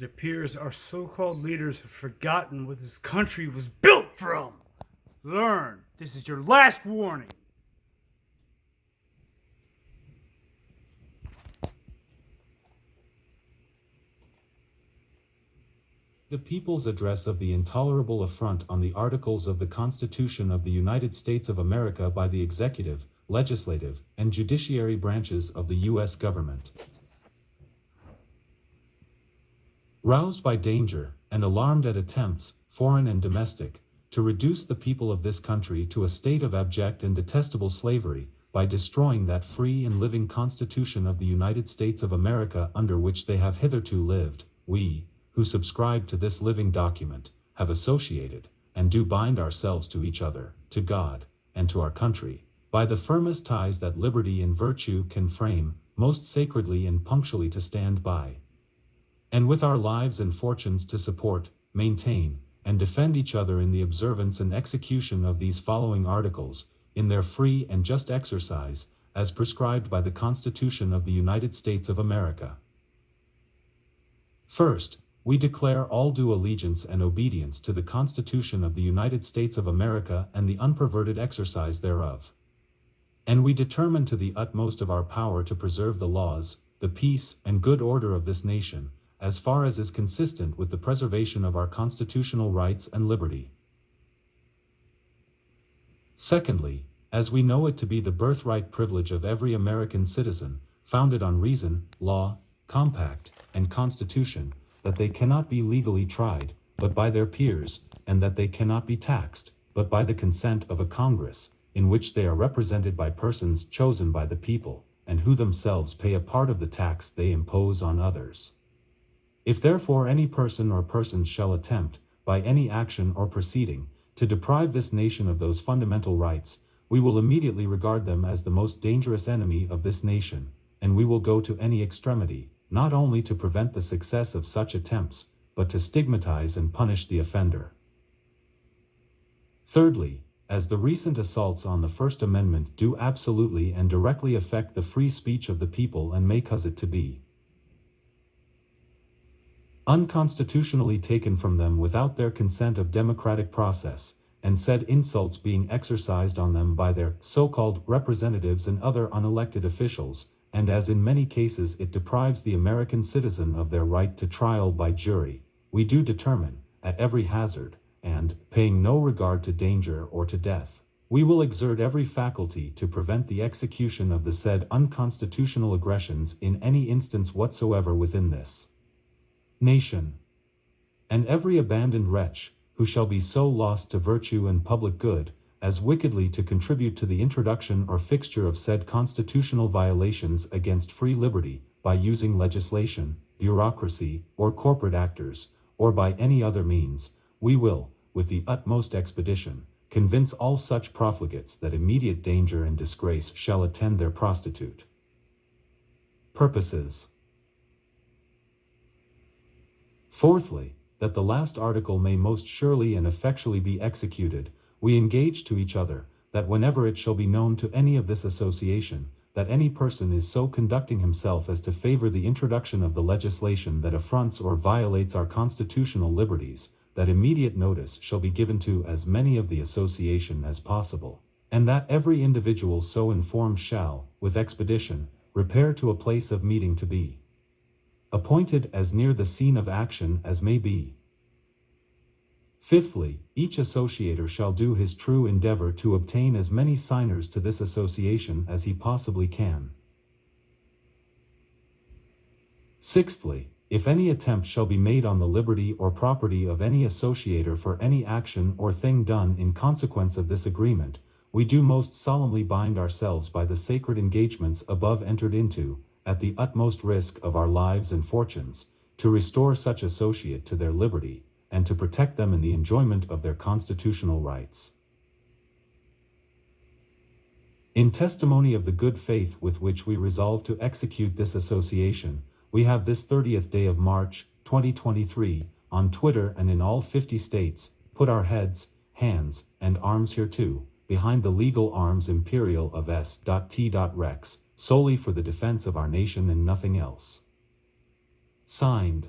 It appears our so-called leaders have forgotten what this country was built from. Learn. This is your last warning. The People's Address of the Intolerable Affront on the Articles of the Constitution of the United States of America by the Executive, Legislative, and Judiciary branches of the U.S. government. Roused by danger, and alarmed at attempts, foreign and domestic, to reduce the people of this country to a state of abject and detestable slavery, by destroying that free and living Constitution of the United States of America under which they have hitherto lived, we, who subscribe to this living document, have associated, and do bind ourselves to each other, to God, and to our country, by the firmest ties that liberty and virtue can frame, most sacredly and punctually to stand by, and with our lives and fortunes to support, maintain, and defend each other in the observance and execution of these following articles, in their free and just exercise, as prescribed by the Constitution of the United States of America. First, we declare all due allegiance and obedience to the Constitution of the United States of America and the unperverted exercise thereof. And we determine to the utmost of our power to preserve the laws, the peace, and good order of this nation, as far as is consistent with the preservation of our constitutional rights and liberty. Secondly, as we know it to be the birthright privilege of every American citizen, founded on reason, law, compact, and constitution, that they cannot be legally tried, but by their peers, and that they cannot be taxed, but by the consent of a Congress, in which they are represented by persons chosen by the people, and who themselves pay a part of the tax they impose on others. If therefore any person or persons shall attempt, by any action or proceeding, to deprive this nation of those fundamental rights, we will immediately regard them as the most dangerous enemy of this nation, and we will go to any extremity, not only to prevent the success of such attempts, but to stigmatize and punish the offender. Thirdly, as the recent assaults on the First Amendment do absolutely and directly affect the free speech of the people and may cause it to be unconstitutionally taken from them without their consent of democratic process, and said insults being exercised on them by their so-called representatives and other unelected officials, and as in many cases it deprives the American citizen of their right to trial by jury, we do determine, at every hazard, and, paying no regard to danger or to death, we will exert every faculty to prevent the execution of the said unconstitutional aggressions in any instance whatsoever within this nation. And every abandoned wretch, who shall be so lost to virtue and public good, as wickedly to contribute to the introduction or fixture of said constitutional violations against free liberty, by using legislation, bureaucracy, or corporate actors, or by any other means, we will, with the utmost expedition, convince all such profligates that immediate danger and disgrace shall attend their prostitute purposes. Fourthly, that the last article may most surely and effectually be executed, we engage to each other, that whenever it shall be known to any of this association, that any person is so conducting himself as to favor the introduction of the legislation that affronts or violates our constitutional liberties, that immediate notice shall be given to as many of the association as possible, and that every individual so informed shall, with expedition, repair to a place of meeting to be appointed as near the scene of action as may be. Fifthly, each associator shall do his true endeavor to obtain as many signers to this association as he possibly can. Sixthly, if any attempt shall be made on the liberty or property of any associator for any action or thing done in consequence of this agreement, we do most solemnly bind ourselves by the sacred engagements above entered into, at the utmost risk of our lives and fortunes, to restore such associate to their liberty, and to protect them in the enjoyment of their constitutional rights. In testimony of the good faith with which we resolve to execute this association, we have this 30th day of March, 2023, on Twitter and in all 50 states, put our heads, hands, and arms hereto, behind the legal arms imperial of S.T.Rex, solely for the defense of our nation and nothing else. Signed,